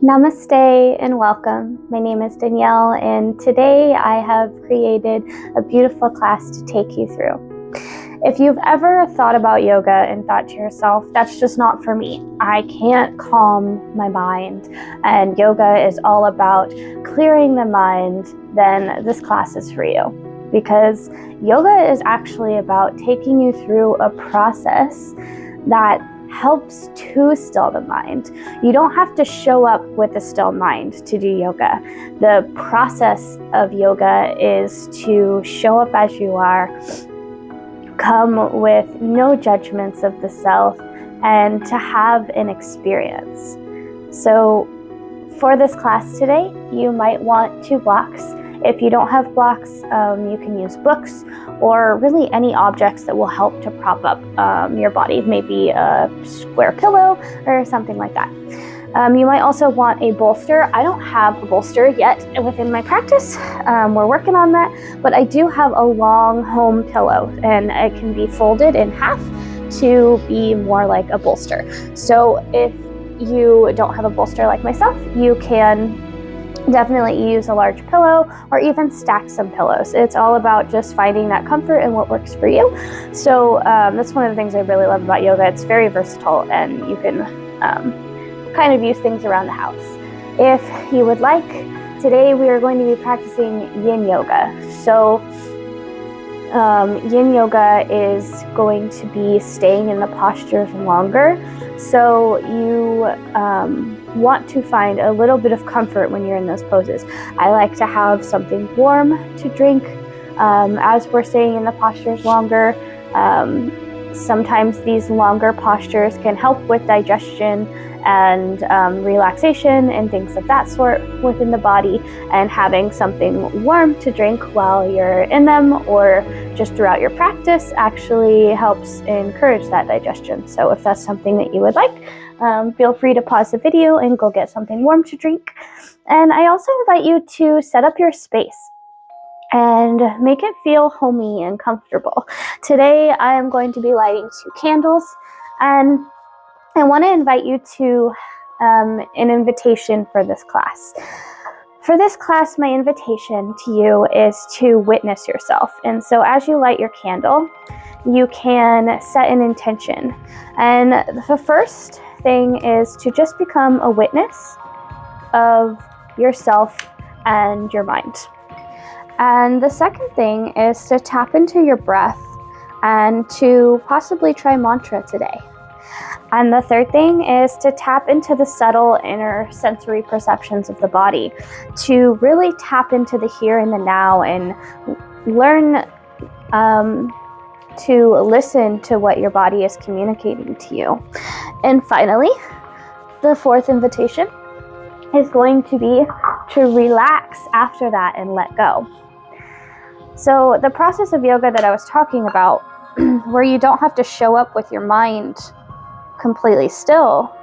Namaste and welcome. My name is Danielle, and today I have created a beautiful class to take you through. If you've ever thought about yoga and thought to yourself, that's just not for me, I can't calm my mind, and yoga is all about clearing the mind, then this class is for you. Because yoga is actually about taking you through a process that helps to still the mind. You don't have to show up with a still mind to do yoga. The process of yoga is to show up as you are, come with no judgments of the self, and to have an experience. So for this class today, you might want 2 blocks. If you don't have blocks, you can use books or really any objects that will help to prop up your body, maybe a square pillow or something like that. You might also want a bolster. I don't have a bolster yet within my practice. We're working on that, but I do have a long home pillow, and it can be folded in half to be more like a bolster. So if you don't have a bolster like myself, you can definitely use a large pillow or even stack some pillows. It's all about just finding that comfort and what works for you. So that's one of the things I really love about yoga. It's very versatile, and you can kind of use things around the house. If you would like, today we are going to be practicing yin yoga. So yin yoga is going to be staying in the postures longer. So you want to find a little bit of comfort when you're in those poses. I like to have something warm to drink as we're staying in the postures longer. Sometimes these longer postures can help with digestion and relaxation and things of that sort within the body, and having something warm to drink while you're in them or just throughout your practice actually helps encourage that digestion. So if that's something that you would like, feel free to pause the video and go get something warm to drink. And I also invite you to set up your space and make it feel homey and comfortable. Today I am going to be lighting 2 candles, and I want to invite you to an invitation for this class. For this class, my invitation to you is to witness yourself. And so as you light your candle, you can set an intention. And the first thing is to just become a witness of yourself and your mind. And the second thing is to tap into your breath and to possibly try mantra today. And the third thing is to tap into the subtle inner sensory perceptions of the body, to really tap into the here and the now and learn to listen to what your body is communicating to you. And finally, the fourth invitation is going to be to relax after that and let go. So the process of yoga that I was talking about, where you don't have to show up with your mind completely still,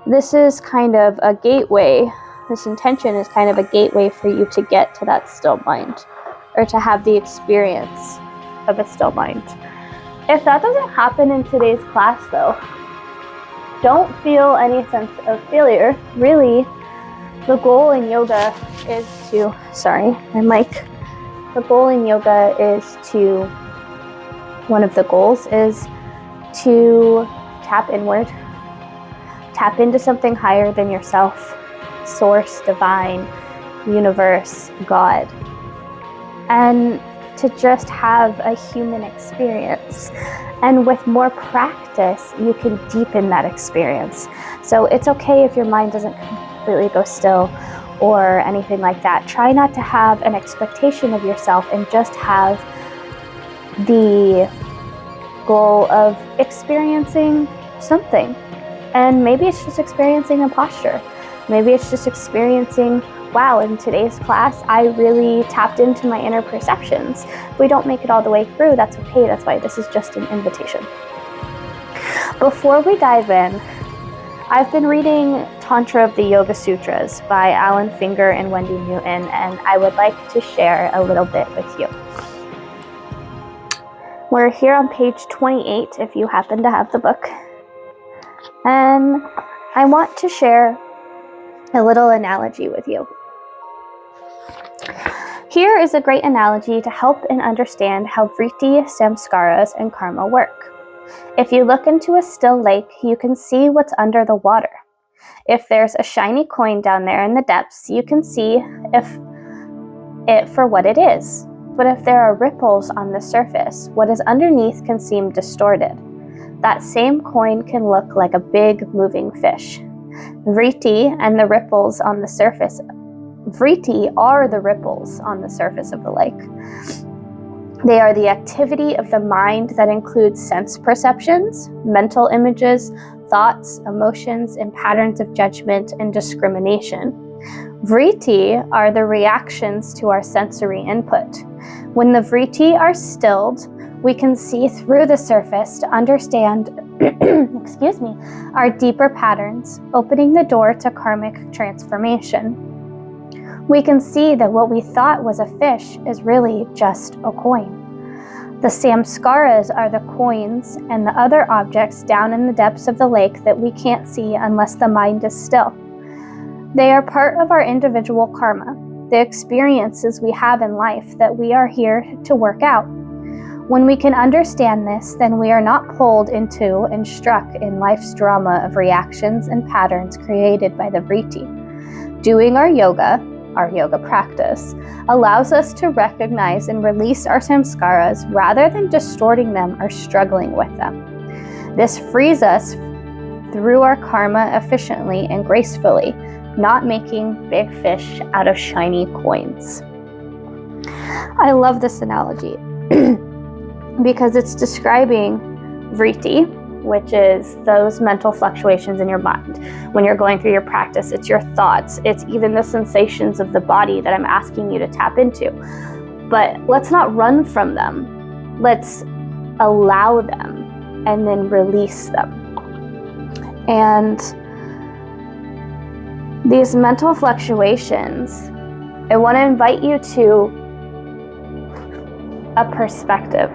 this is kind of a gateway. This intention is kind of a gateway for you to get to that still mind, or to have the experience of a still mind. If that doesn't happen in today's class though, don't feel any sense of failure. Really, the goal in yoga is to, one of the goals is to tap inward, tap into something higher than yourself, source, divine, universe, God, and to just have a human experience. And with more practice, you can deepen that experience. So it's okay if your mind doesn't completely go still or anything like that. Try not to have an expectation of yourself, and just have the goal of experiencing something. And maybe it's just experiencing a posture. Maybe it's just experiencing, wow, in today's class, I really tapped into my inner perceptions. If we don't make it all the way through, that's okay. That's why this is just an invitation. Before we dive in, I've been reading Tantra of the Yoga Sutras by Alan Finger and Wendy Newton, and I would like to share a little bit with you. We're here on page 28 if you happen to have the book. And I want to share a little analogy with you. Here is a great analogy to help and understand how vritti, samskaras, and karma work. If you look into a still lake, you can see what's under the water. If there's a shiny coin down there in the depths, you can see it for what it is. But if there are ripples on the surface, what is underneath can seem distorted. That same coin can look like a big moving fish. Vritti and the ripples on the surface. Vritti are the ripples on the surface of the lake. They are the activity of the mind that includes sense perceptions, mental images, thoughts, emotions, and patterns of judgment and discrimination. Vritti are the reactions to our sensory input. When the vritti are stilled, we can see through the surface to understand our deeper patterns, opening the door to karmic transformation. We can see that what we thought was a fish is really just a coin. The samskaras are the coins and the other objects down in the depths of the lake that we can't see unless the mind is still. They are part of our individual karma, the experiences we have in life that we are here to work out. When we can understand this, then we are not pulled into and struck in life's drama of reactions and patterns created by the vritti. Doing our yoga practice, allows us to recognize and release our samskaras rather than distorting them or struggling with them. This frees us through our karma efficiently and gracefully, not making big fish out of shiny coins. I love this analogy because it's describing vritti, which is those mental fluctuations in your mind. When you're going through your practice, it's your thoughts, it's even the sensations of the body that I'm asking you to tap into. But let's not run from them. Let's allow them and then release them. And these mental fluctuations, I want to invite you to a perspective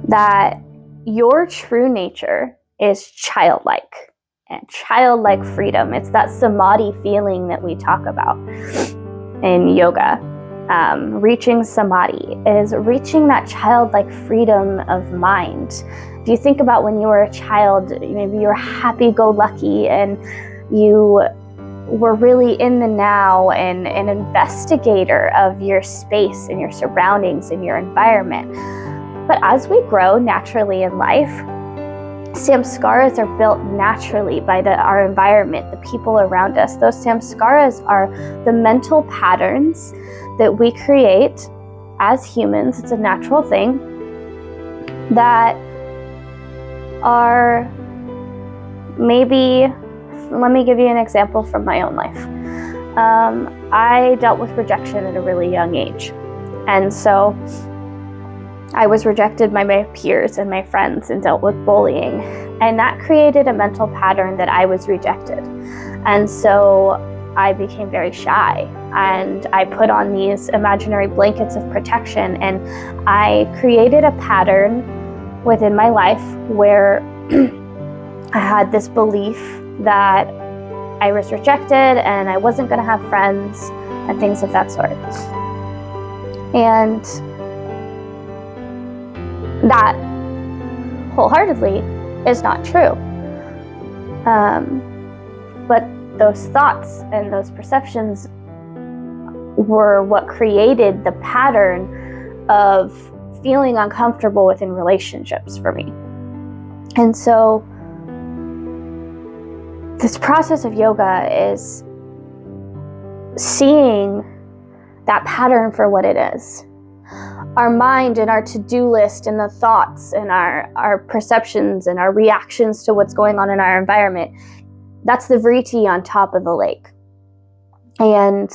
that your true nature is childlike and childlike freedom. It's that samadhi feeling that we talk about in yoga. Reaching samadhi is reaching that childlike freedom of mind. If you think about when you were a child, maybe you were happy-go-lucky and you were really in the now and an investigator of your space and your surroundings and your environment. But as we grow naturally in life, samskaras are built naturally by our environment, the people around us. Those samskaras are the mental patterns that we create as humans. It's a natural thing that are maybe, let me give you an example from my own life. I dealt with rejection at a really young age. And so I was rejected by my peers and my friends and dealt with bullying. And that created a mental pattern that I was rejected. And so I became very shy and I put on these imaginary blankets of protection, and I created a pattern within my life where I had this belief that I was rejected and I wasn't going to have friends and things of that sort. And that wholeheartedly is not true. But those thoughts and those perceptions were what created the pattern of feeling uncomfortable within relationships for me. And so this process of yoga is seeing that pattern for what it is. Our mind and our to-do list and the thoughts and our perceptions and our reactions to what's going on in our environment, that's the vritti on top of the lake. And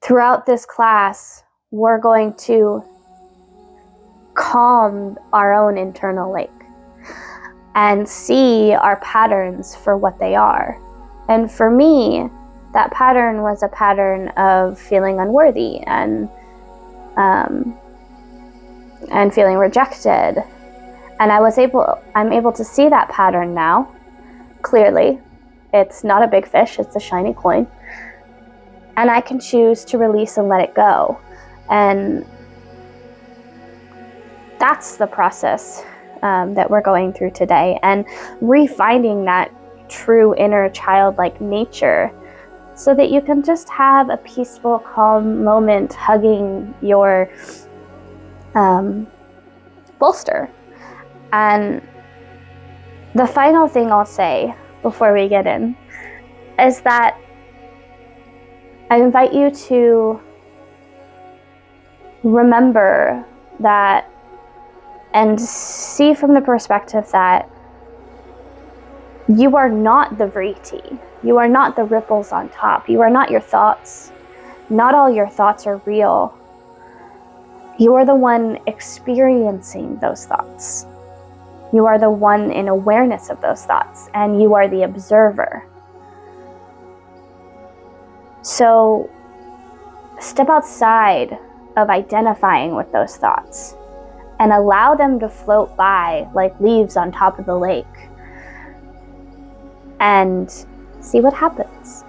throughout this class, we're going to calm our own internal lake and see our patterns for what they are. And for me, that pattern was a pattern of feeling unworthy and feeling rejected. And I'm able to see that pattern now, clearly. It's not a big fish, it's a shiny coin. And I can choose to release and let it go. And that's the process that we're going through today, and refinding that true inner childlike nature so that you can just have a peaceful, calm moment hugging your bolster. And the final thing I'll say before we get in is that I invite you to remember that and see from the perspective that you are not the Vriti. You are not the ripples on top. You are not your thoughts. Not all your thoughts are real. You are the one experiencing those thoughts. You are the one in awareness of those thoughts, and you are the observer. So step outside of identifying with those thoughts and allow them to float by like leaves on top of the lake, and see what happens.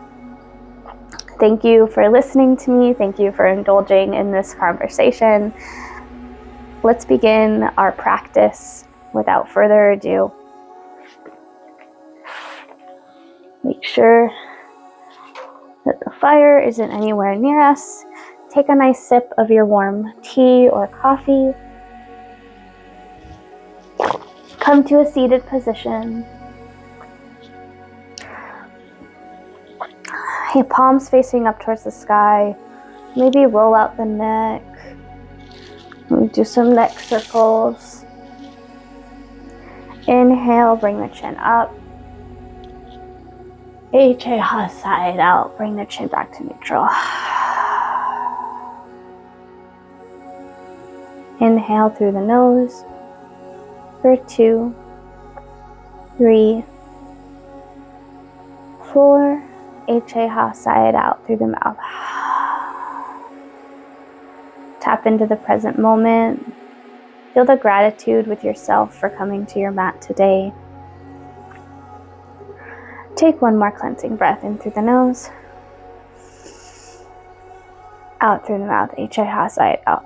Thank you for listening to me. Thank you for indulging in this conversation. Let's begin our practice without further ado. Make sure that the fire isn't anywhere near us. Take a nice sip of your warm tea or coffee. Come to a seated position. Your palms facing up towards the sky. Maybe roll out the neck. Do some neck circles. Inhale, bring the chin up. Exhale, side out. Bring the chin back to neutral. Inhale through the nose for 2, 3, 4. Exhale, sigh it out through the mouth. Tap into the present moment. Feel the gratitude with yourself for coming to your mat today. Take one more cleansing breath in through the nose. Out through the mouth. Exhale, sigh it out.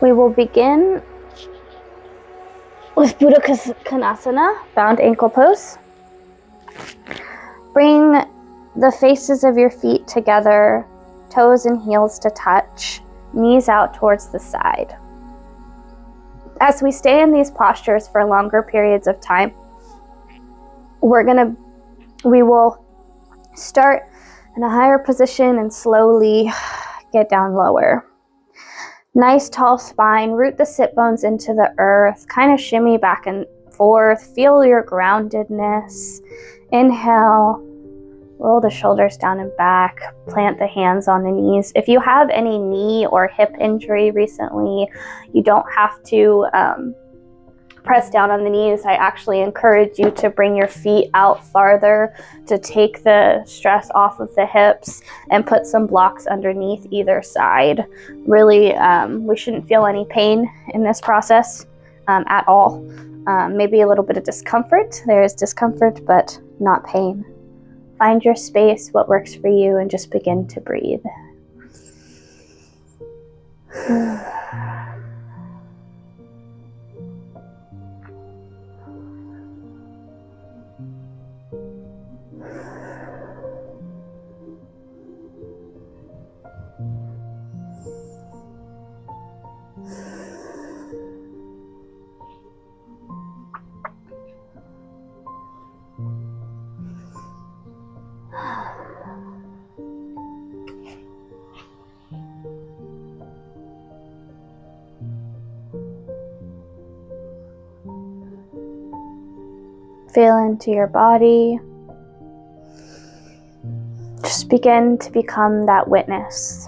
We will begin with Buddha Konasana, bound ankle pose. Bring the faces of your feet together, toes and heels to touch, knees out towards the side. As we stay in these postures for longer periods of time, we will start in a higher position and slowly get down lower. Nice tall spine, root the sit bones into the earth, kind of shimmy back and forth, feel your groundedness. Inhale, roll the shoulders down and back, plant the hands on the knees. If you have any knee or hip injury recently, you don't have to press down on the knees. I actually encourage you to bring your feet out farther to take the stress off of the hips and put some blocks underneath either side. Really, we shouldn't feel any pain in this process at all. Maybe a little bit of discomfort. There is discomfort, but not pain. Find your space, what works for you, and just begin to breathe. Feel into your body. Just begin to become that witness.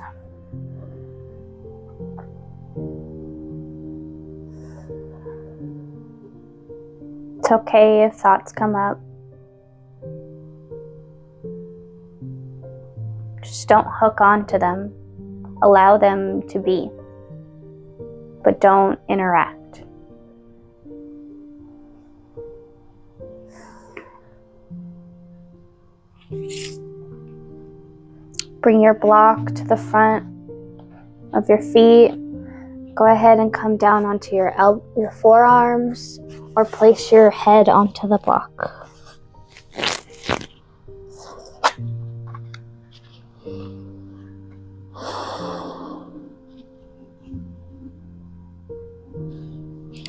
It's okay if thoughts come up. Just don't hook on to them. Allow them to be, but don't interact. Bring your block to the front of your feet. Go ahead and come down onto your forearms, or place your head onto the block.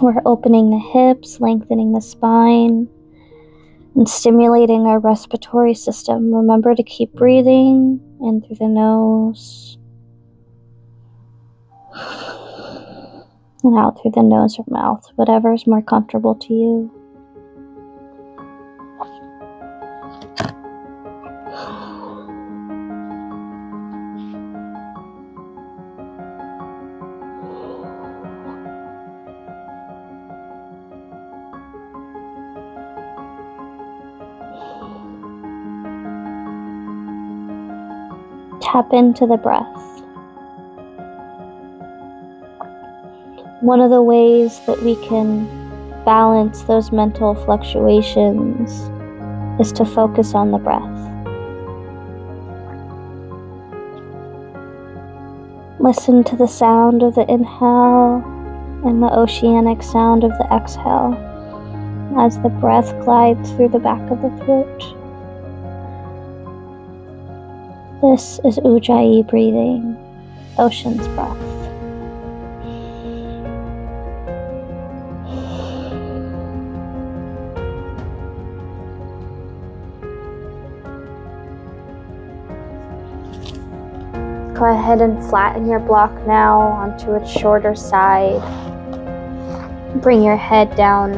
We're opening the hips, lengthening the spine, and stimulating our respiratory system. Remember to keep breathing in through the nose and out through the nose or mouth, whatever is more comfortable to you. Tap into the breath. One of the ways that we can balance those mental fluctuations is to focus on the breath. Listen to the sound of the inhale and the oceanic sound of the exhale as the breath glides through the back of the throat. This is Ujjayi breathing, ocean's breath. Go ahead and flatten your block now onto its shorter side. Bring your head down,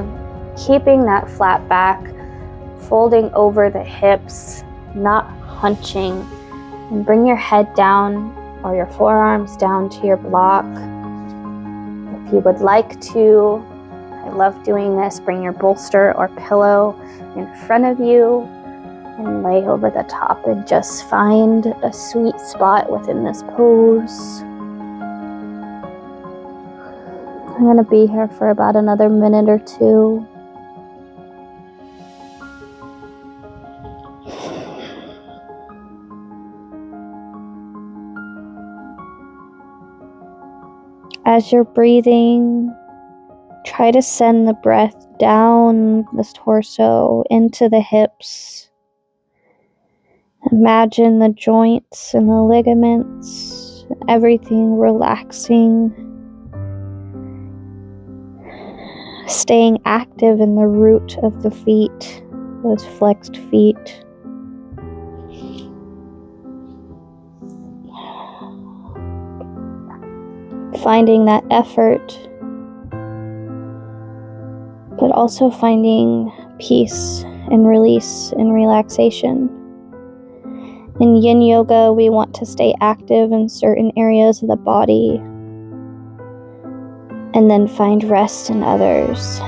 keeping that flat back, folding over the hips, not hunching. And bring your head down or your forearms down to your block. If you would like to, I love doing this, bring your bolster or pillow in front of you and lay over the top and just find a sweet spot within this pose. I'm going to be here for about another minute or two. As you're breathing, try to send the breath down the torso into the hips. Imagine the joints and the ligaments, everything relaxing. Staying active in the root of the feet, those flexed feet. Finding that effort, but also finding peace and release and relaxation. In Yin Yoga, we want to stay active in certain areas of the body and then find rest in others.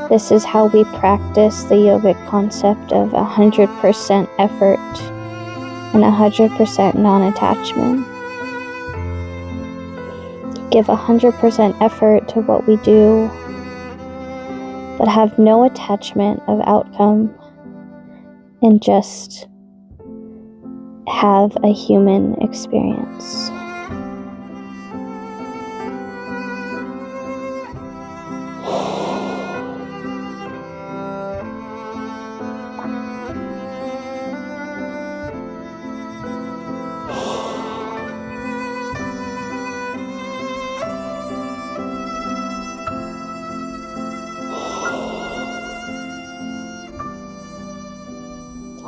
This is how we practice the yogic concept of 100% effort and 100% non-attachment. Give 100% effort to what we do, but have no attachment of outcome, and just have a human experience.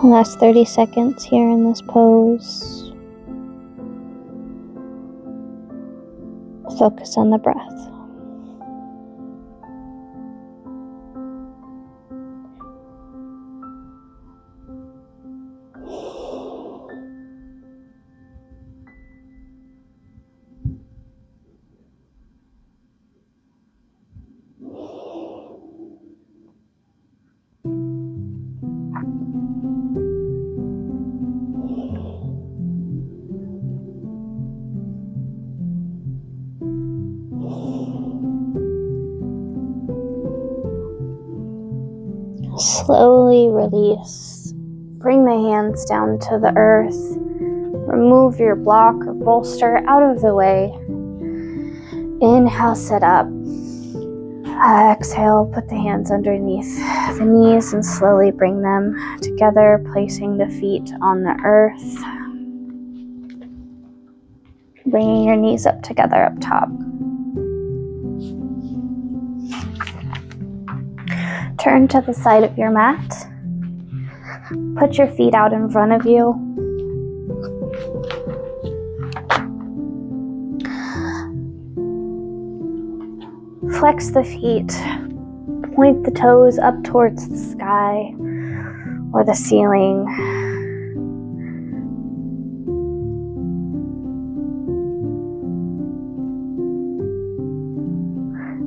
Last 30 seconds here in this pose. Focus on the breath. Slowly release. Bring the hands down to the earth. Remove your block or bolster out of the way. Inhale, sit up. Exhale, put the hands underneath the knees and slowly bring them together, placing the feet on the earth. Bringing your knees up together up top. Turn to the side of your mat. Put your feet out in front of you. Flex the feet. Point the toes up towards the sky or the ceiling.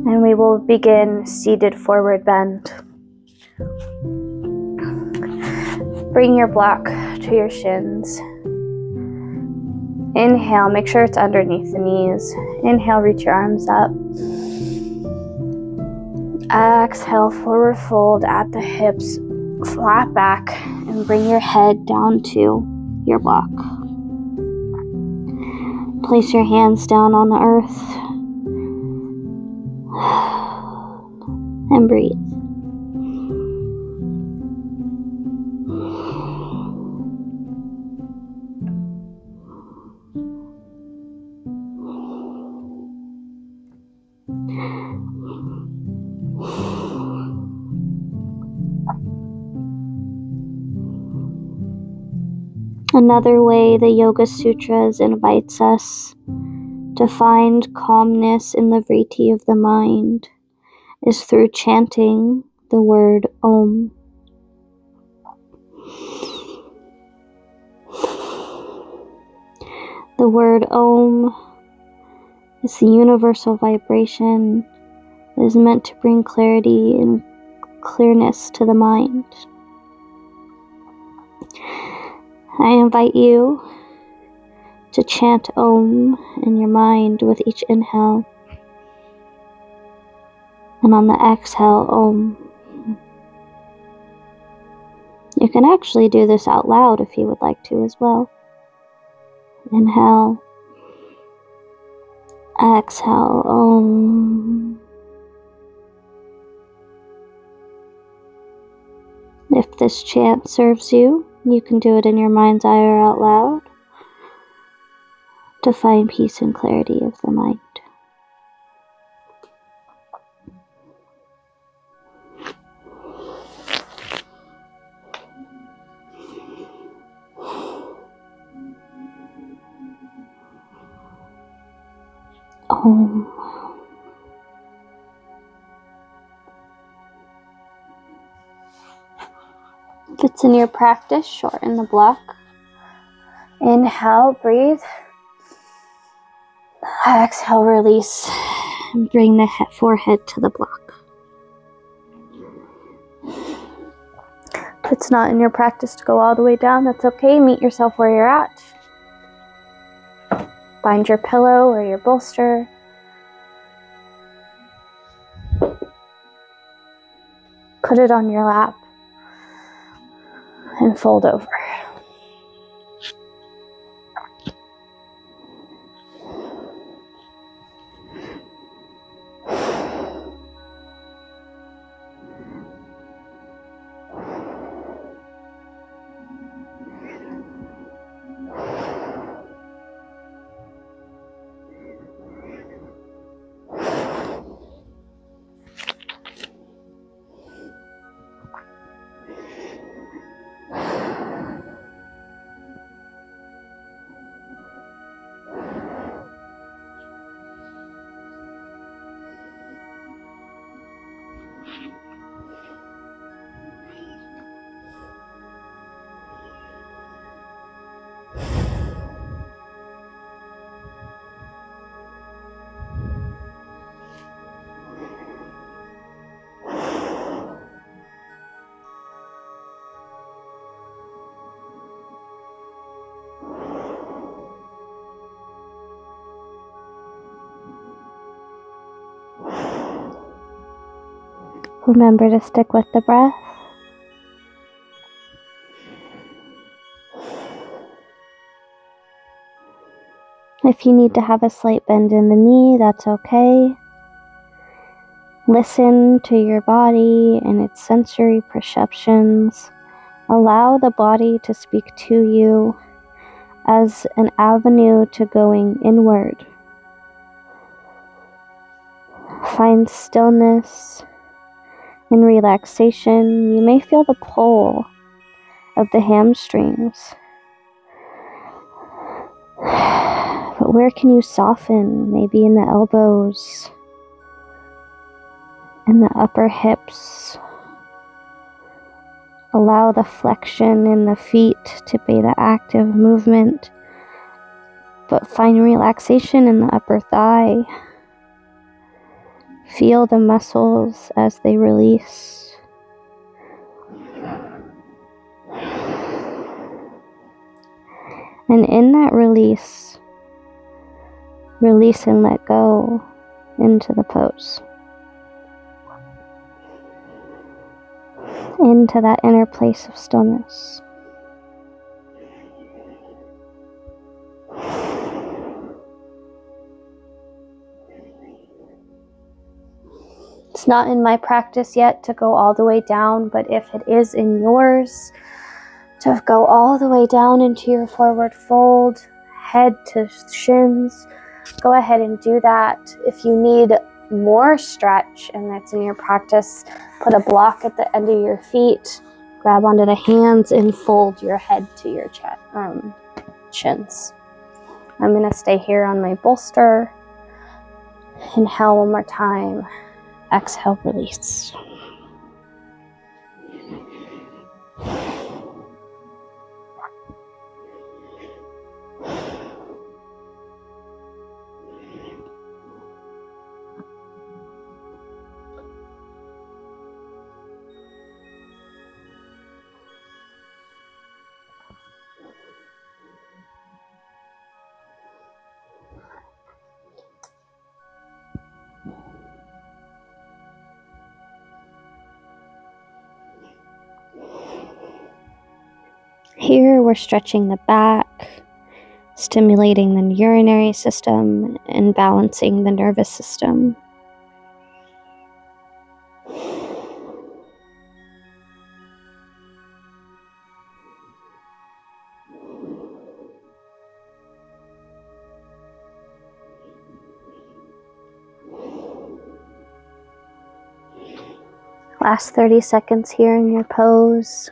And we will begin seated forward bend. Bring your block to your shins. Inhale, make sure it's underneath the knees. Inhale, reach your arms up. Exhale, forward fold at the hips, flat back, and bring your head down to your block. Place your hands down on the earth and breathe. Another way the Yoga Sutras invites us to find calmness in the vritti of the mind is through chanting the word Om. The word Om is the universal vibration that is meant to bring clarity and clearness to the mind. I invite you to chant Om in your mind with each inhale, and on the exhale, Om. You can actually do this out loud if you would like to as well. Inhale, exhale, Om. If this chant serves you, you can do it in your mind's eye or out loud to find peace and clarity of the mind. Om. If it's in your practice, shorten the block. Inhale, breathe. Exhale, release. And bring the forehead to the block. If it's not in your practice to go all the way down, that's okay. Meet yourself where you're at. Find your pillow or your bolster. Put it on your lap and fold over. Remember to stick with the breath If you need to have a slight bend in the knee, that's okay. Listen to your body and its sensory perceptions. Allow the body to speak to you as an avenue to going inward. Find stillness and relaxation. You may feel the pull of the hamstrings. But where can you soften? Maybe in the elbows, in the upper hips. Allow the flexion in the feet to be the active movement, but find relaxation in the upper thigh. Feel the muscles as they release. And in that release and let go into the pose. Into that inner place of stillness. It's not in my practice yet to go all the way down, but if it is in yours, to go all the way down into your forward fold, head to shins, go ahead and do that. If you need more stretch and that's in your practice, put a block at the end of your feet, grab onto the hands and fold your head to your shins. I'm going to stay here on my bolster. Inhale one more time. Exhale, release. Here we're stretching the back, stimulating the urinary system, and balancing the nervous system. Last 30 seconds here in your pose.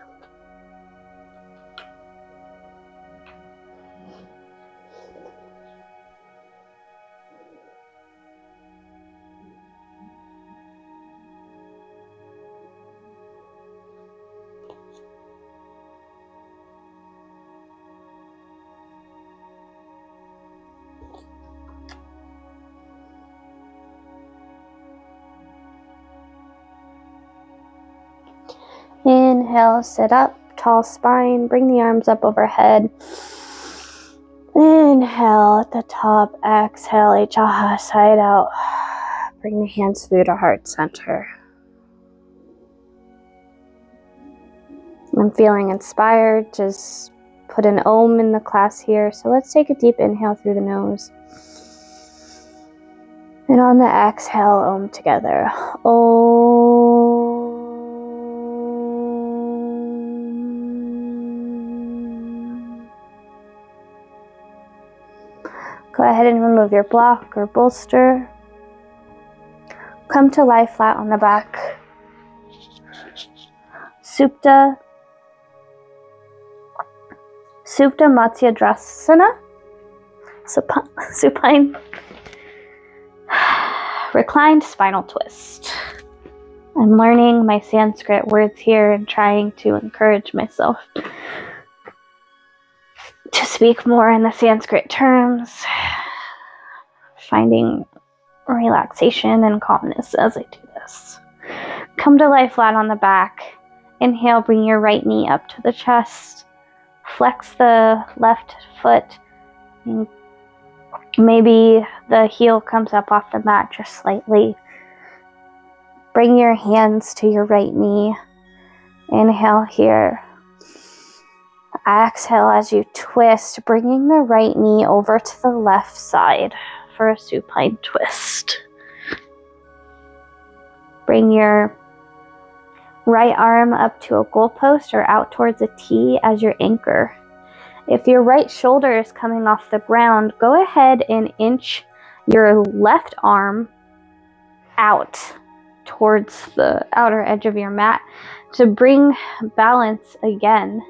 Inhale, sit up, tall spine, bring the arms up overhead. Inhale at the top, exhale, Ujjayi, side out. Bring the hands through to heart center. I'm feeling inspired to put an Om in the class here. So let's take a deep inhale through the nose. And on the exhale, Om together. Om. Go ahead and remove your block or bolster. Come to lie flat on the back. Supta Matsyadrasana. Supine. Reclined spinal twist. I'm learning my Sanskrit words here and trying to encourage myself to speak more in the Sanskrit terms, finding relaxation and calmness as I do this. Come to lie flat on the back. Inhale, bring your right knee up to the chest. Flex the left foot. Maybe the heel comes up off the mat just slightly. Bring your hands to your right knee. Inhale here. Exhale as you twist, bringing the right knee over to the left side for a supine twist. Bring your right arm up to a goalpost or out towards a T as your anchor. If your right shoulder is coming off the ground, go ahead and inch your left arm out towards the outer edge of your mat to bring balance again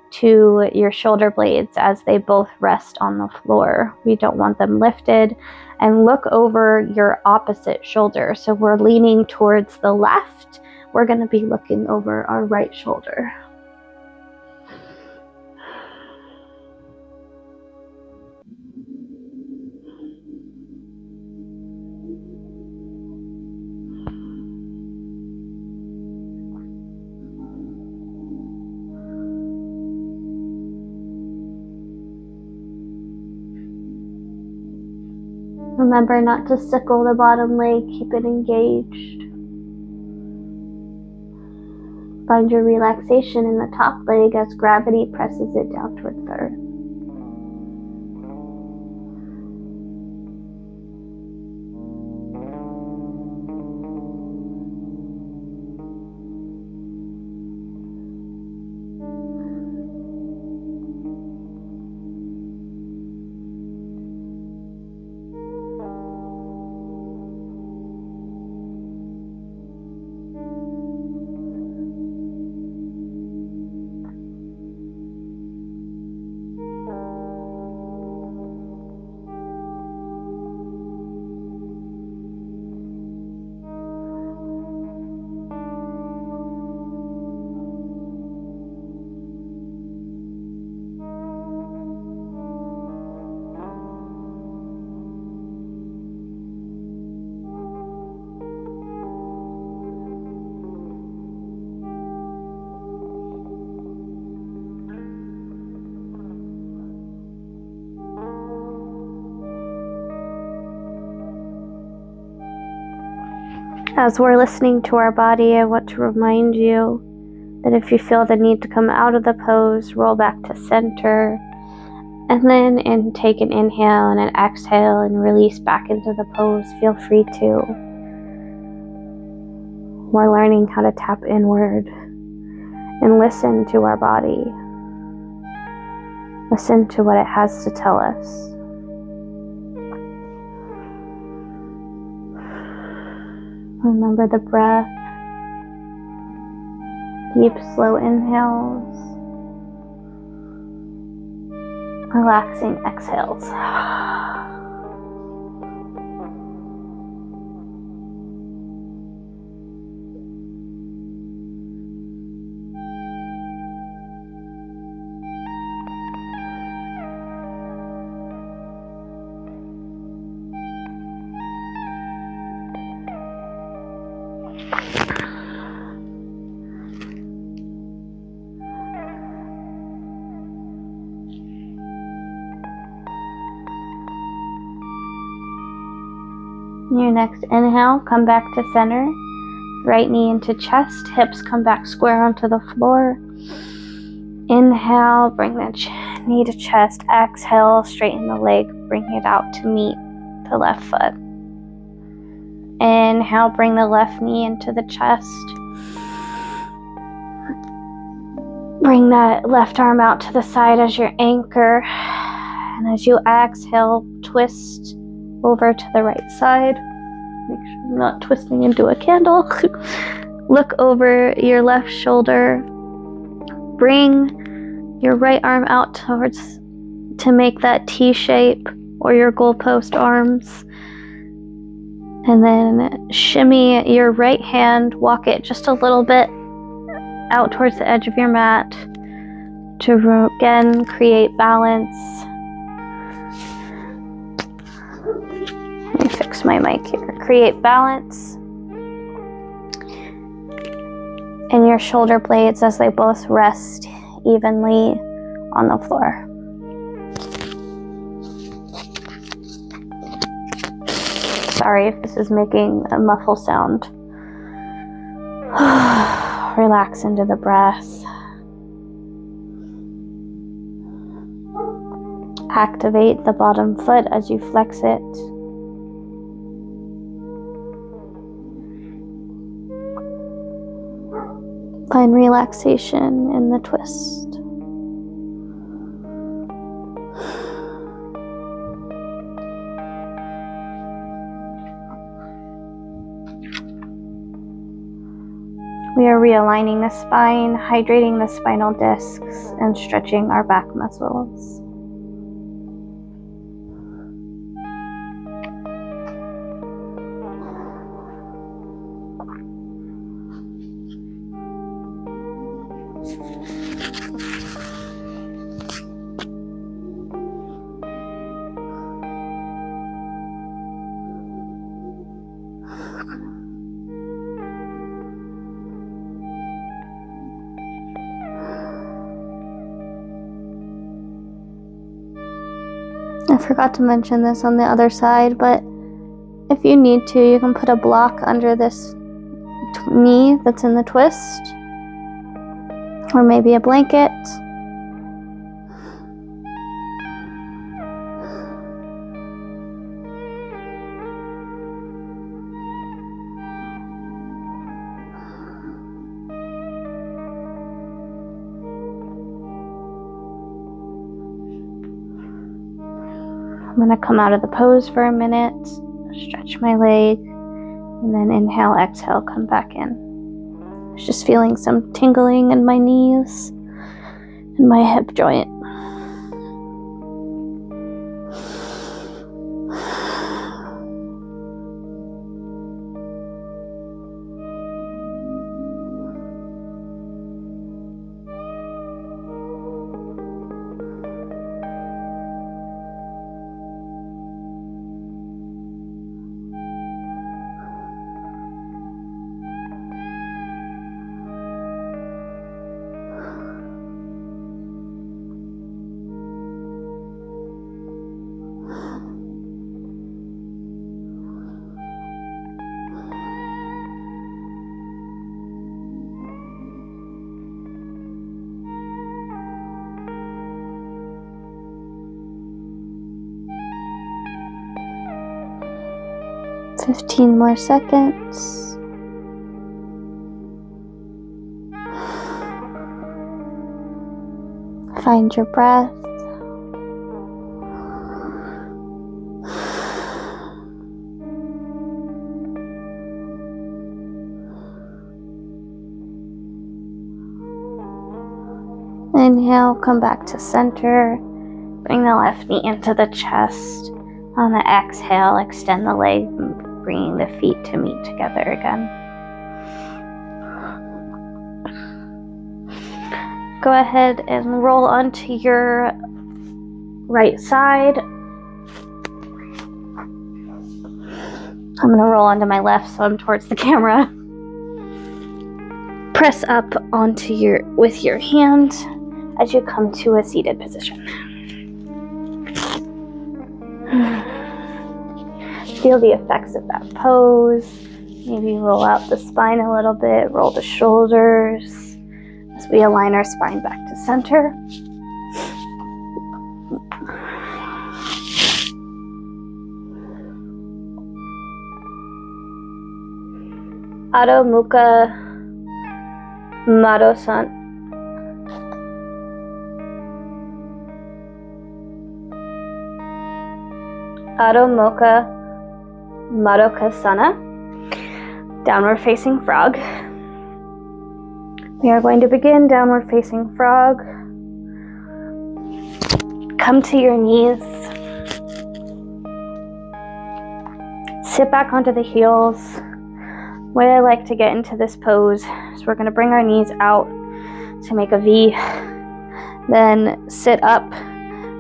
to your shoulder blades as they both rest on the floor. We don't want them lifted. And look over your opposite shoulder. So we're leaning towards the left. We're going to be looking over our right shoulder. Remember not to sickle the bottom leg, keep it engaged. Find your relaxation in the top leg as gravity presses it down toward the earth. As we're listening to our body, I want to remind you that if you feel the need to come out of the pose, roll back to center, and then take an inhale and an exhale and release back into the pose. Feel free to. We're learning how to tap inward and listen to our body. Listen to what it has to tell us. Remember the breath. Deep, slow inhales. Relaxing exhales. Your next inhale, come back to center. Right knee into chest, hips come back square onto the floor. Inhale, bring the knee to chest. Exhale, straighten the leg, bring it out to meet the left foot. Inhale, bring the left knee into the chest. Bring that left arm out to the side as your anchor. And as you exhale, twist over to the right side. Make sure I'm not twisting into a candle. Look over your left shoulder. Bring your right arm out towards to make that T shape or your goalpost arms. And then shimmy your right hand, walk it just a little bit out towards the edge of your mat to again create balance. Let me fix my mic here. Create balance in your shoulder blades as they both rest evenly on the floor. Sorry if this is making a muffle sound. Relax into the breath. Activate the bottom foot as you flex it. Find relaxation in the twist. We are realigning the spine, hydrating the spinal discs, and stretching our back muscles. I forgot to mention this on the other side, but if you need to, you can put a block under this knee that's in the twist, or maybe a blanket. I'm going to come out of the pose for a minute, stretch my leg, and then inhale, exhale, come back in. I was just feeling some tingling in my knees and my hip joint. Fifteen more seconds. Find your breath. Inhale, come back to center. Bring the left knee into the chest. On the exhale, extend the leg, bringing the feet to meet together again. Go ahead and roll onto your right side. I'm going to roll onto my left so I'm towards the camera. Press up onto with your hand as you come to a seated position. Feel the effects of that pose. Maybe roll out the spine a little bit, roll the shoulders as we align our spine back to center. Adho Mukha Madhusana. Adho Mukha Madhukasana, downward facing frog. We are going to begin downward facing frog. Come to your knees. Sit back onto the heels. The way I like to get into this pose is we're going to bring our knees out to make a V. Then sit up.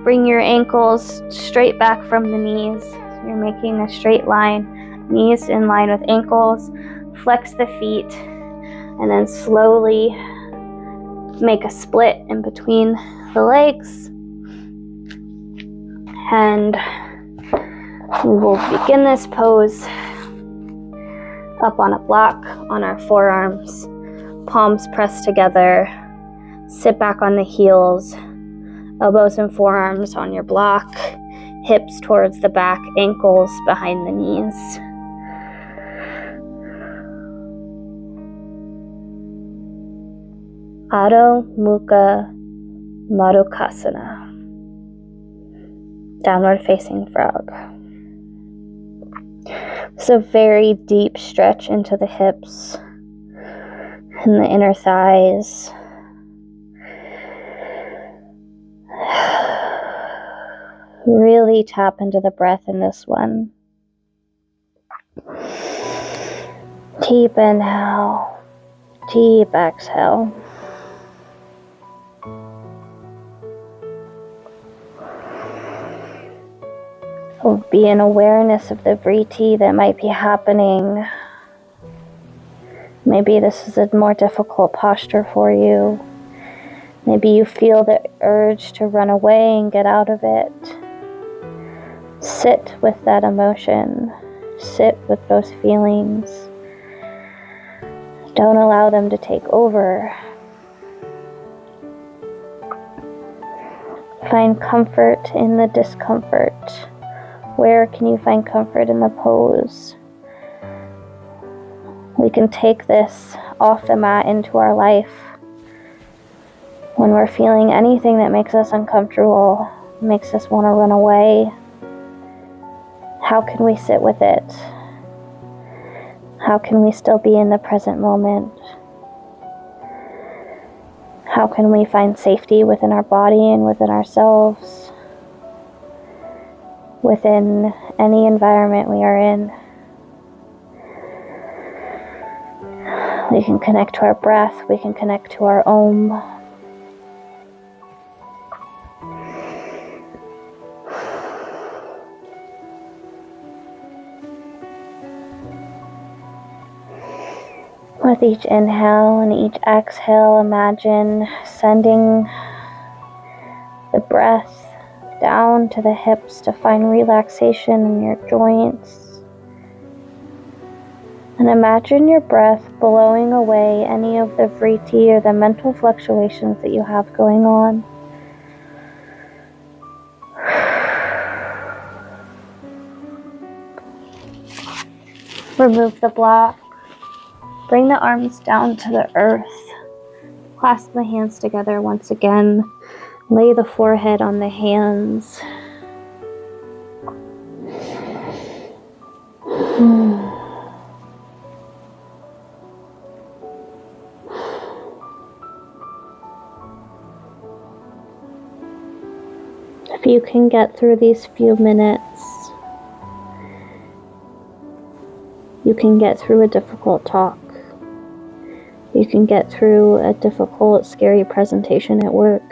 Bring your ankles straight back from the knees. So you're making a straight line, knees in line with ankles. Flex the feet, and then slowly make a split in between the legs. And we will begin this pose up on a block on our forearms, palms pressed together. Sit back on the heels. Elbows and forearms on your block, hips towards the back, ankles behind the knees. Adho Mukha Madhukasana. Downward facing frog. It's a very deep stretch into the hips and the inner thighs. Really tap into the breath in this one. Deep inhale, deep exhale. Be an awareness of the vritti that might be happening. Maybe this is a more difficult posture for you. Maybe you feel the urge to run away and get out of it. Sit with that emotion. Sit with those feelings. Don't allow them to take over. Find comfort in the discomfort. Where can you find comfort in the pose? We can take this off the mat into our life. When we're feeling anything that makes us uncomfortable, makes us want to run away, how can we sit with it? How can we still be in the present moment? How can we find safety within our body and within ourselves? Within any environment we are in. We can connect to our breath, we can connect to our Om. With each inhale and each exhale, imagine sending the breath down to the hips to find relaxation in your joints. And imagine your breath blowing away any of the vritti or the mental fluctuations that you have going on. Remove the block. Bring the arms down to the earth. Clasp the hands together once again. Lay the forehead on the hands. If you can get through these few minutes, you can get through a difficult talk. You can get through a difficult, scary presentation at work.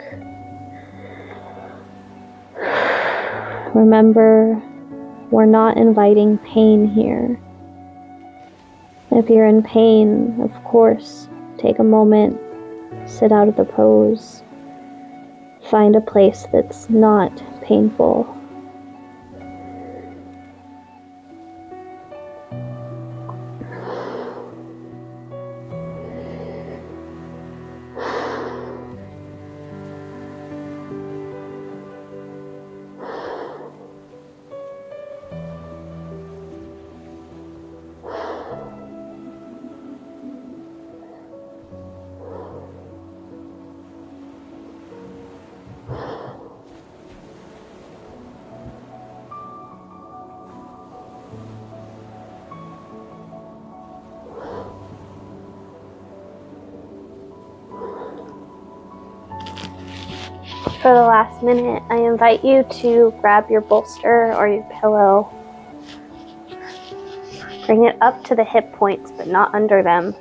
Remember, we're not inviting pain here. If you're in pain, of course, take a moment, sit out of the pose, find a place that's not painful. For the last minute, I invite you to grab your bolster or your pillow. Bring it up to the hip points, but not under them,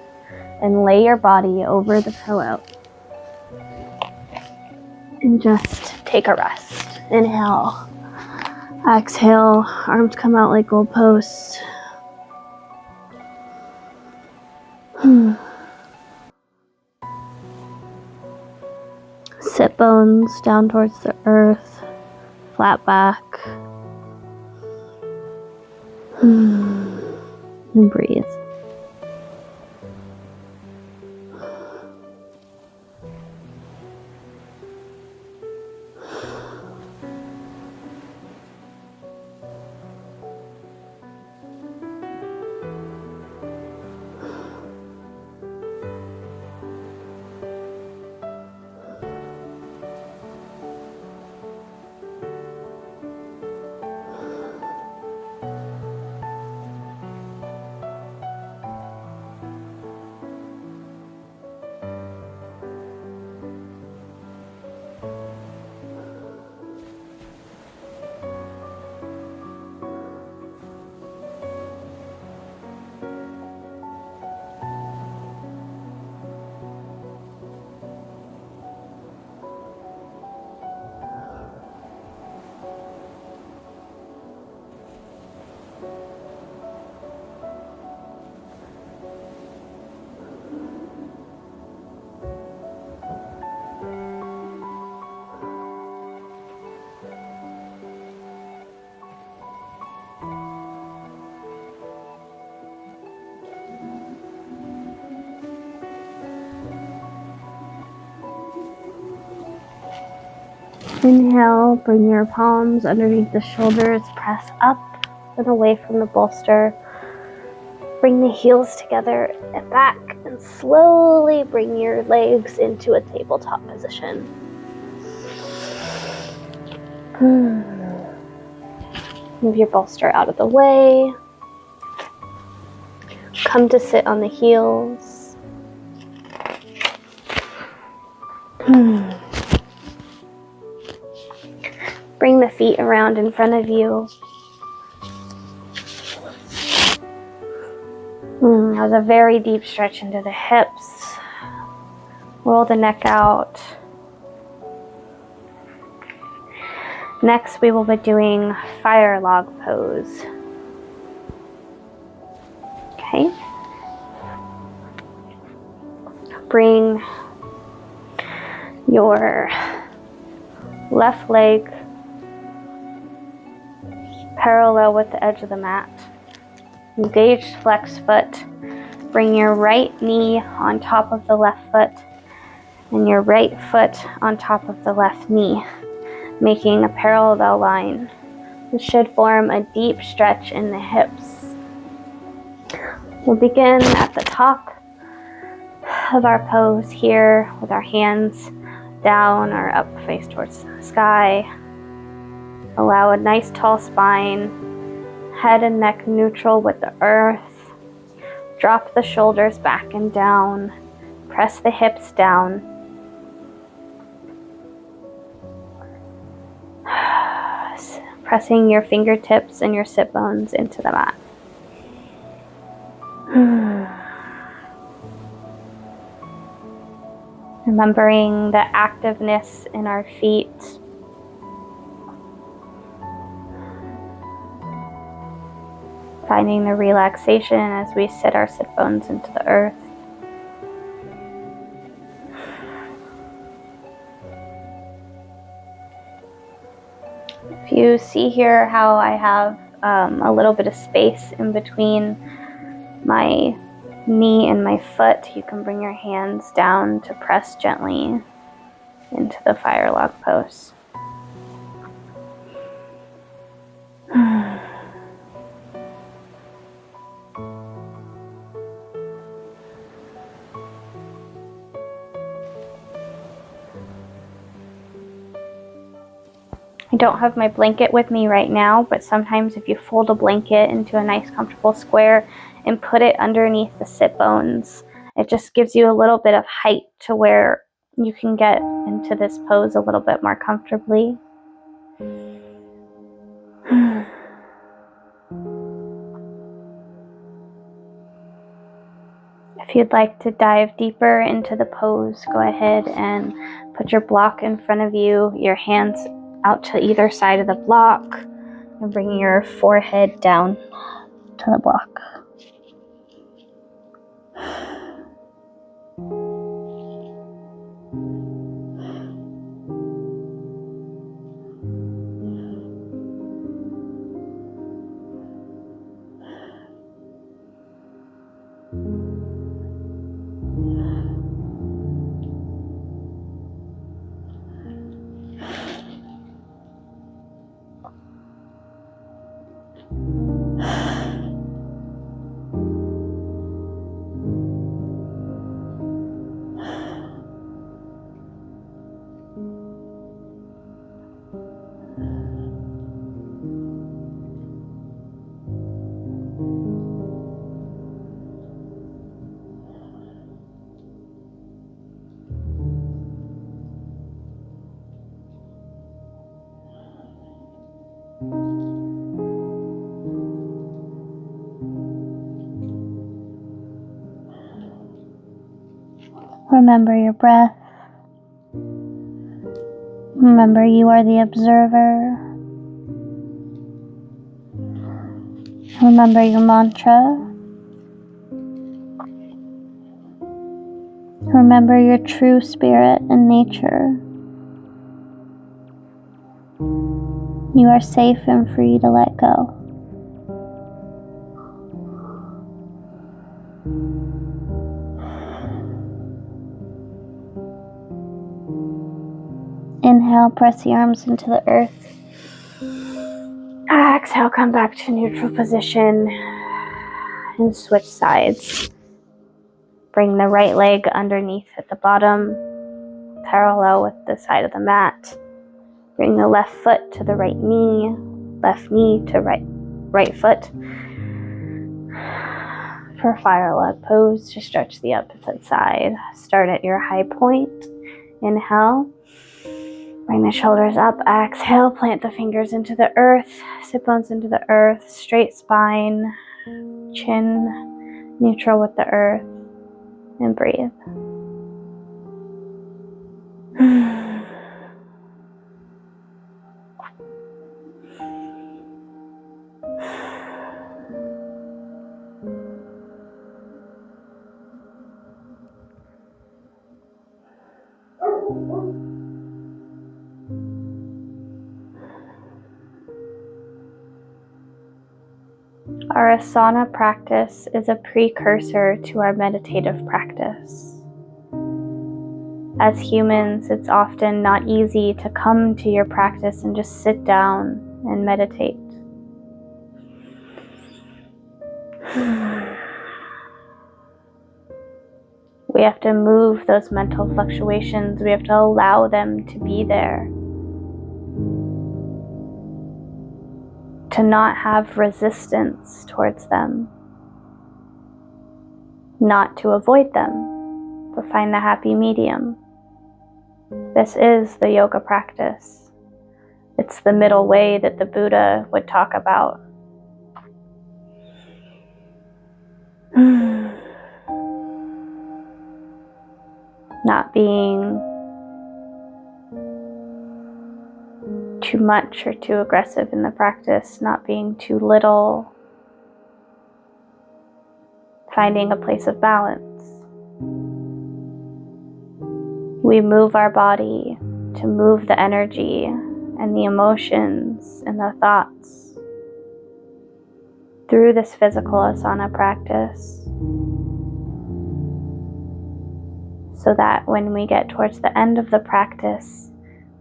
and lay your body over the pillow. And just take a rest. Inhale. Exhale. Arms come out like goalposts. Sit bones down towards the earth, flat back, and breathe. Inhale, bring your palms underneath the shoulders, press up and away from the bolster. Bring the heels together and back, and slowly bring your legs into a tabletop position. Move your bolster out of the way. Come to sit on the heels. Bring the feet around in front of you. That was a very deep stretch into the hips. Roll the neck out. Next, we will be doing fire log pose. Okay. Bring your left leg parallel with the edge of the mat. Engaged flex foot. Bring your right knee on top of the left foot and your right foot on top of the left knee, making a parallel line. This should form a deep stretch in the hips. We'll begin at the top of our pose here with our hands down or up face towards the sky. Allow a nice tall spine, head and neck neutral with the earth. Drop the shoulders back and down. Press the hips down. Pressing your fingertips and your sit bones into the mat. Remembering the activeness in our feet. Finding the relaxation as we sit our sit bones into the earth. If you see here how I have a little bit of space in between my knee and my foot, you can bring your hands down to press gently into the fire log pose. I don't have my blanket with me right now, but sometimes if you fold a blanket into a nice comfortable square and put it underneath the sit bones, it just gives you a little bit of height to where you can get into this pose a little bit more comfortably. If you'd like to dive deeper into the pose, go ahead and put your block in front of you, your hands out to either side of the block, and bring your forehead down to the block. Remember your breath. Remember you are the observer. Remember your mantra. Remember your true spirit and nature. You are safe and free to let go. Inhale. Inhale, press the arms into the earth. Exhale, come back to neutral position and switch sides. Bring the right leg underneath at the bottom, parallel with the side of the mat. Bring the left foot to the right knee to right foot. For fire log pose, just stretch the opposite side. Start at your high point. Inhale. Bring the shoulders up. Exhale. Plant the fingers into the earth. Sit bones into the earth. Straight spine. Chin neutral with the earth. And breathe. Our asana practice is a precursor to our meditative practice. As humans, it's often not easy to come to your practice and just sit down and meditate. We have to move those mental fluctuations. We have to allow them to be there. To not have resistance towards them. Not to avoid them, but find the happy medium. This is the yoga practice. It's the middle way that the Buddha would talk about. Not being too much or too aggressive in the practice, not being too little, finding a place of balance. We move our body to move the energy and the emotions and the thoughts through this physical asana practice, so that when we get towards the end of the practice,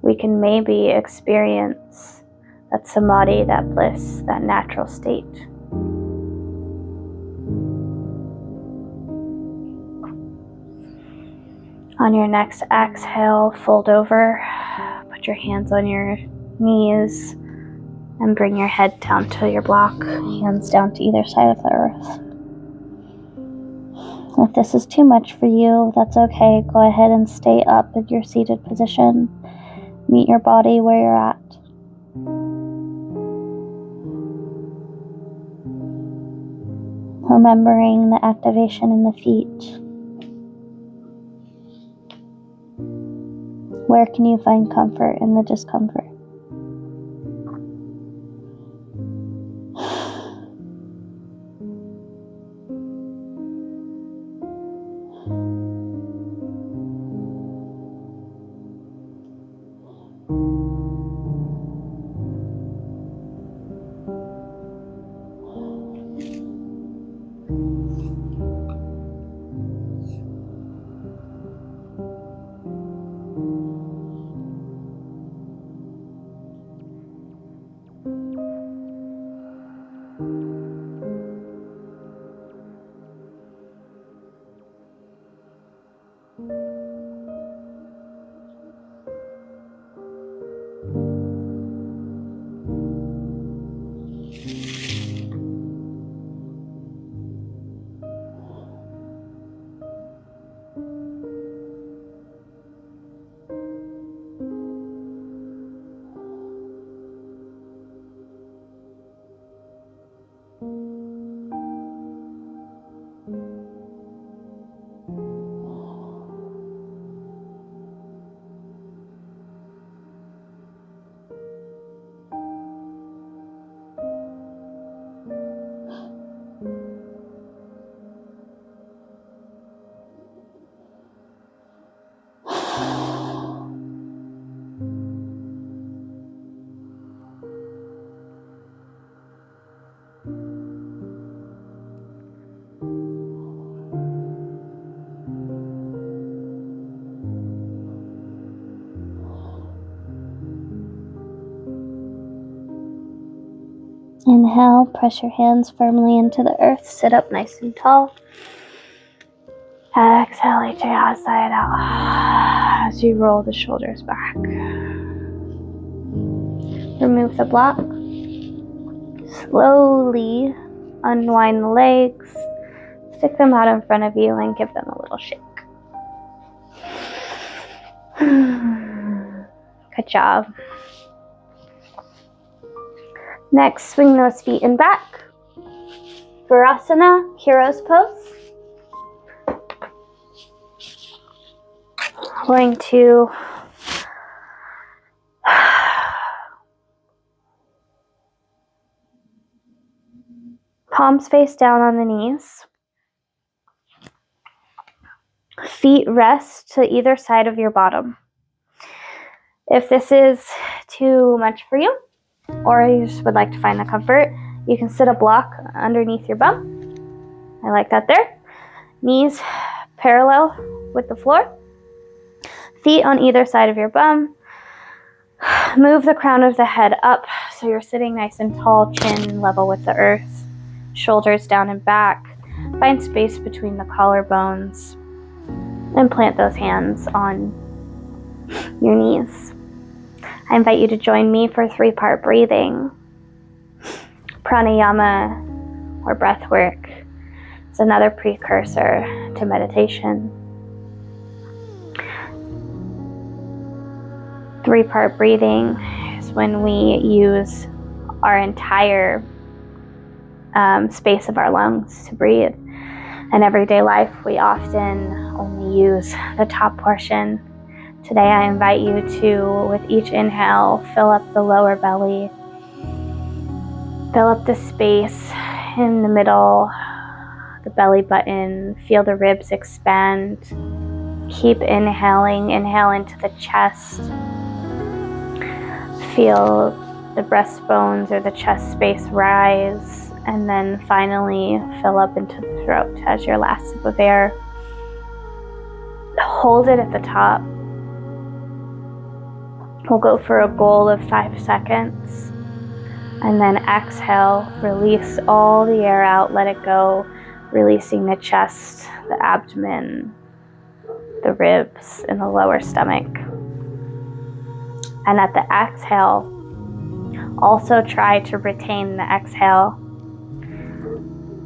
we can maybe experience that samadhi, that bliss, that natural state. On your next exhale, fold over, put your hands on your knees, and bring your head down to your block, hands down to either side of the earth. If this is too much for you, that's okay. Go ahead and stay up in your seated position. Meet your body where you're at. Remembering the activation in the feet. Where can you find comfort in the discomfort? Inhale, press your hands firmly into the earth. Sit up nice and tall. Exhale, HA, sigh it out as you roll the shoulders back. Remove the block. Slowly unwind the legs. Stick them out in front of you and give them a little shake. Good job. Next, swing those feet in back. Virasana, hero's pose. Going to palms face down on the knees. Feet rest to either side of your bottom. If this is too much for you, or you just would like to find the comfort, you can sit a block underneath your bum. I like that there. Knees parallel with the floor. Feet on either side of your bum. Move the crown of the head up so you're sitting nice and tall, chin level with the earth. Shoulders down and back. Find space between the collarbones and plant those hands on your knees. I invite you to join me for 3-part breathing. Pranayama, or breath work, is another precursor to meditation. 3-part breathing is when we use our entire space of our lungs to breathe. In everyday life, we often only use the top portion. Today, I invite you to, with each inhale, fill up the lower belly. Fill up the space in the middle, the belly button. Feel the ribs expand. Keep inhaling. Inhale into the chest. Feel the breastbones or the chest space rise. And then finally, fill up into the throat as your last sip of air. Hold it at the top. We'll go for a goal of 5 seconds. And then exhale, release all the air out, let it go, releasing the chest, the abdomen, the ribs, and the lower stomach. And at the exhale, also try to retain the exhale,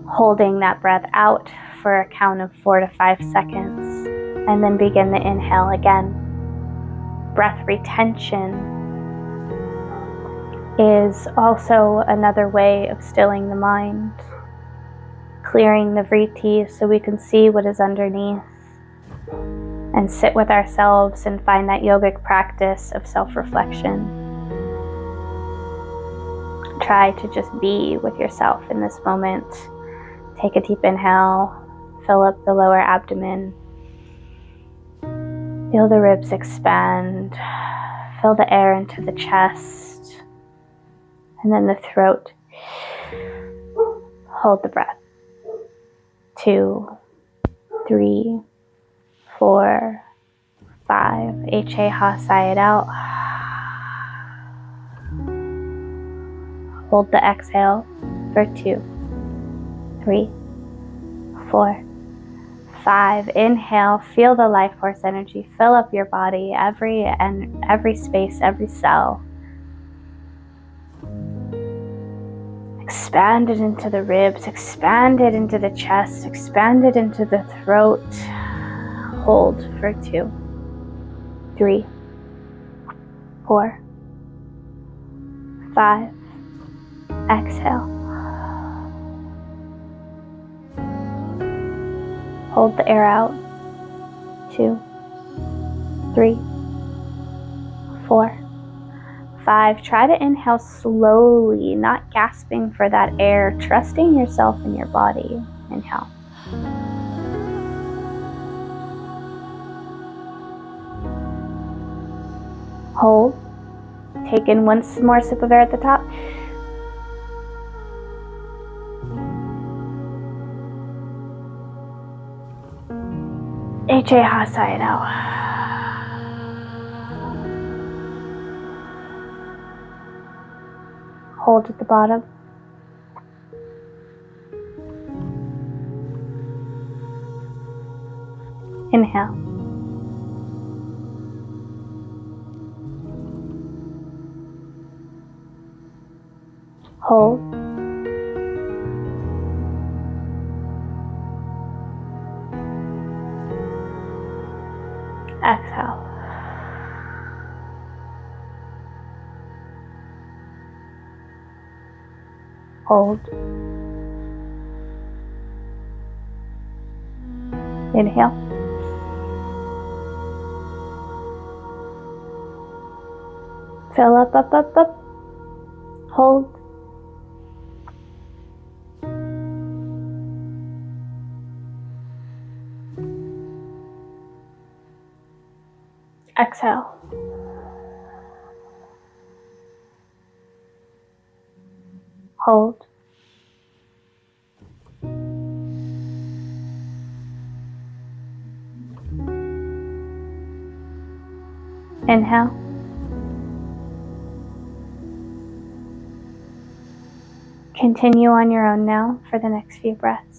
holding that breath out for a count of 4 to 5 seconds, and then begin the inhale again. Breath retention is also another way of stilling the mind, clearing the vritti so we can see what is underneath, and sit with ourselves and find that yogic practice of self-reflection. Try to just be with yourself in this moment. Take a deep inhale, fill up the lower abdomen. Feel the ribs expand. Fill the air into the chest. And then the throat. Hold the breath. 2, 3, 4, 5. HA ha, sigh it out. Hold the exhale for 2, 3, 4, 5. Inhale, feel the life force energy fill up your body, every space, every cell. Expand it into the ribs, expand it into the chest, expand it into the throat. Hold for 2, 3, 4, 5. Exhale. Hold the air out. 2, 3, 4, 5. Try to inhale slowly, not gasping for that air, trusting yourself in your body. Inhale. Hold. Take in one more sip of air at the top. HA ha, sigh it out. Hold at the bottom. Inhale. Hold. Exhale. Hold. Inhale. Fill up, up, up, up. Hold. Exhale. Hold. Inhale. Continue on your own now for the next few breaths.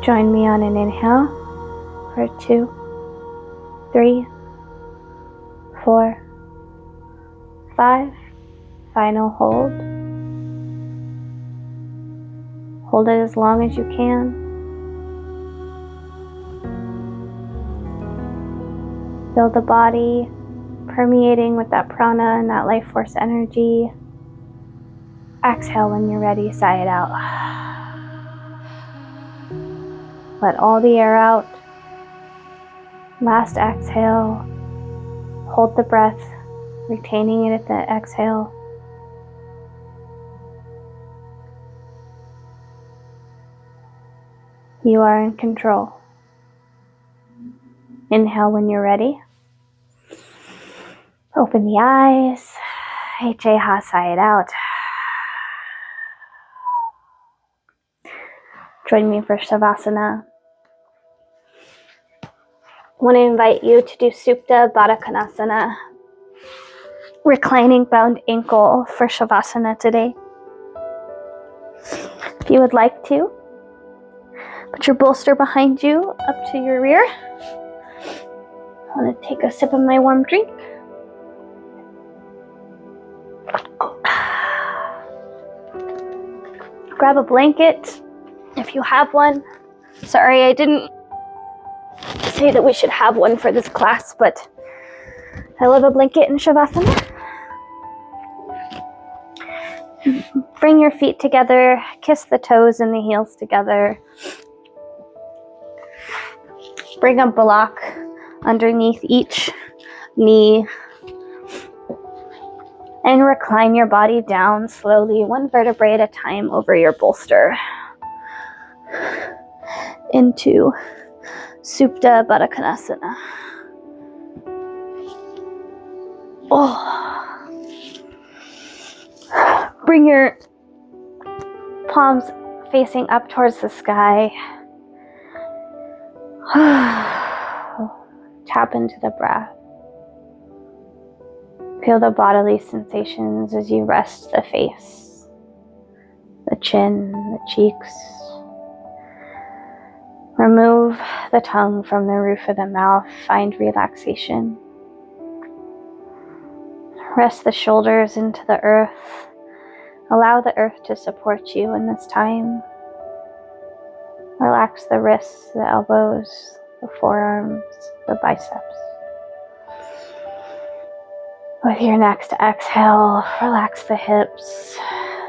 Join me on an inhale for 2, 3, 4, 5. Final hold. Hold it as long as you can. Feel the body permeating with that prana and that life force energy. Exhale when you're ready, sigh it out. Let all the air out. Last exhale. Hold the breath, retaining it at the exhale. You are in control. Inhale when you're ready. Open the eyes. H-A-Ha, sigh it out. Join me for Shavasana. I want to invite you to do Supta Baddha Konasana, reclining bound ankle for Shavasana today. If you would like to, put your bolster behind you up to your rear. I want to take a sip of my warm drink. Grab a blanket if you have one. Sorry, I didn't say that we should have one for this class, but I love a blanket in Shavasana. Bring your feet together, kiss the toes and the heels together. Bring a block underneath each knee and recline your body down slowly, one vertebrae at a time over your bolster into Supta Baddha Konasana. Oh. Bring your palms facing up towards the sky. Tap into the breath. Feel the bodily sensations as you rest the face, the chin, the cheeks. Remove the tongue from the roof of the mouth. Find relaxation. Rest the shoulders into the earth. Allow the earth to support you in this time. Relax the wrists, the elbows, the forearms, the biceps. With your next exhale, relax the hips,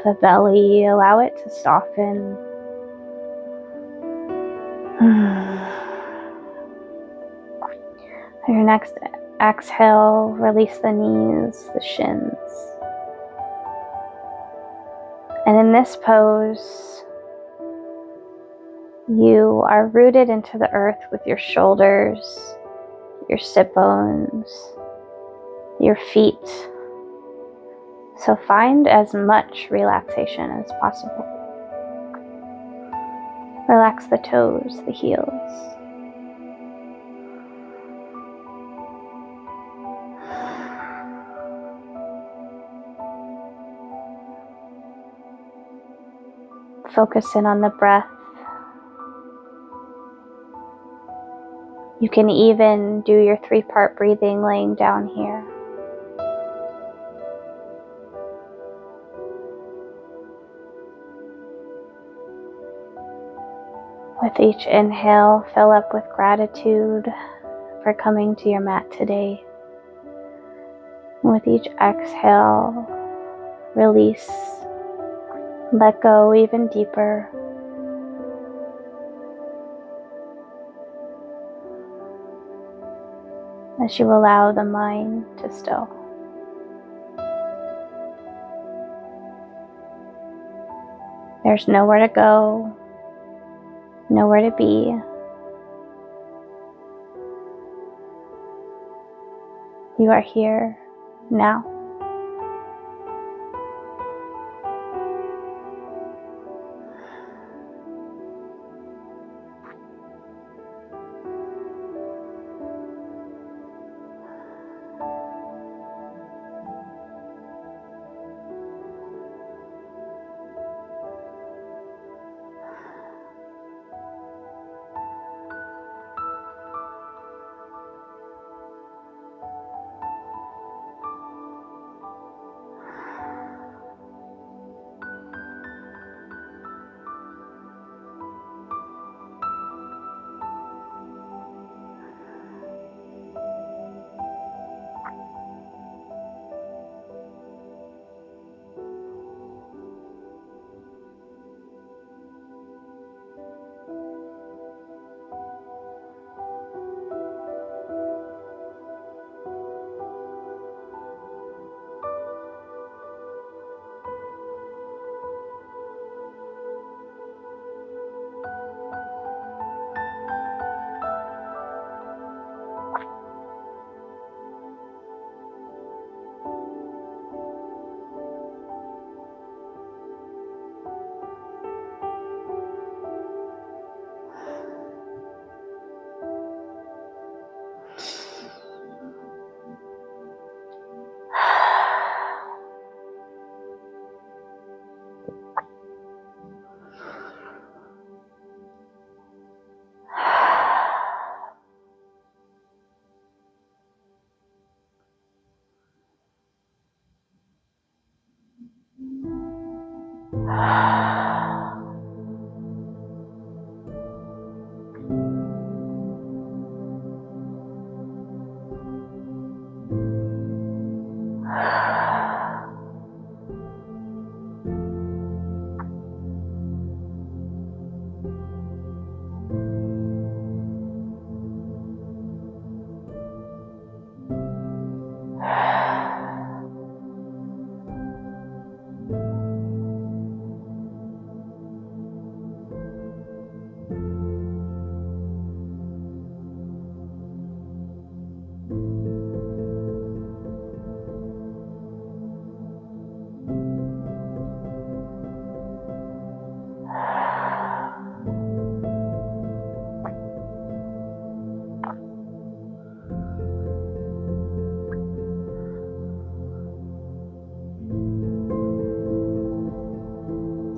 the belly. Allow it to soften. Your next exhale, release the knees, the shins. And in this pose, you are rooted into the earth with your shoulders, your sit bones, your feet. So find as much relaxation as possible. Relax the toes, the heels. Focus in on the breath. You can even do your 3-part breathing laying down here. With each inhale, fill up with gratitude for coming to your mat today. With each exhale, release, let go even deeper. As you allow the mind to still. There's nowhere to go, nowhere to be. You are here now.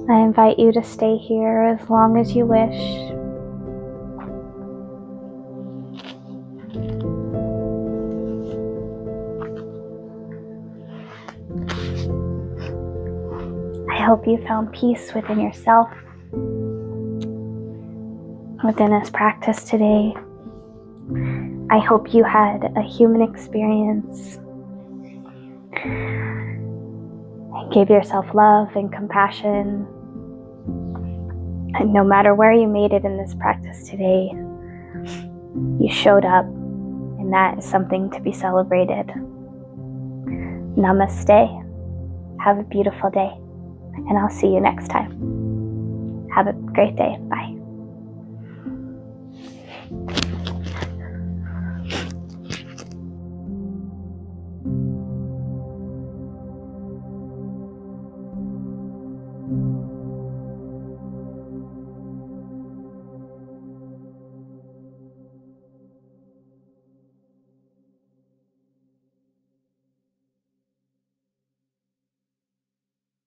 I invite you to stay here as long as you wish. I hope you found peace within yourself, within this practice today. I hope you had a human experience and gave yourself love and compassion. And no matter where you made it in this practice today, you showed up, and that is something to be celebrated. Namaste. Have a beautiful day, and I'll see you next time. Have a great day. Bye.